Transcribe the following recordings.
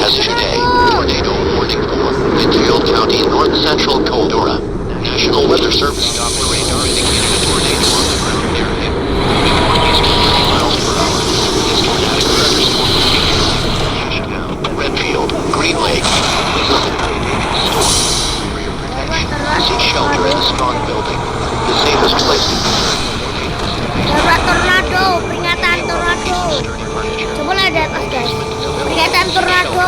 has issued a tornado warning for Midfield County, North Central Caldera. National Weather Service Doppler radar indicating a tornado on the ground area. Northeast 30 miles per hour. This tornadic thunderstorm will be Ashtown, Redfield, Green Lake. This is a devastating storm. For your protection, seek shelter in a strong building. The safest place to be. Darurat tornado, peringatan tornado. Coba lihat di atas guys. Peringatan tornado.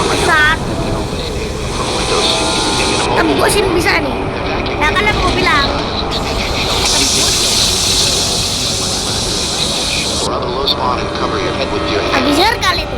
Besar. Tembusin bisa nih. Nah kan aku bilang. Abisar kali itu.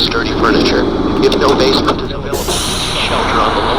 Sturdy furniture. If no basement is available, shelter on the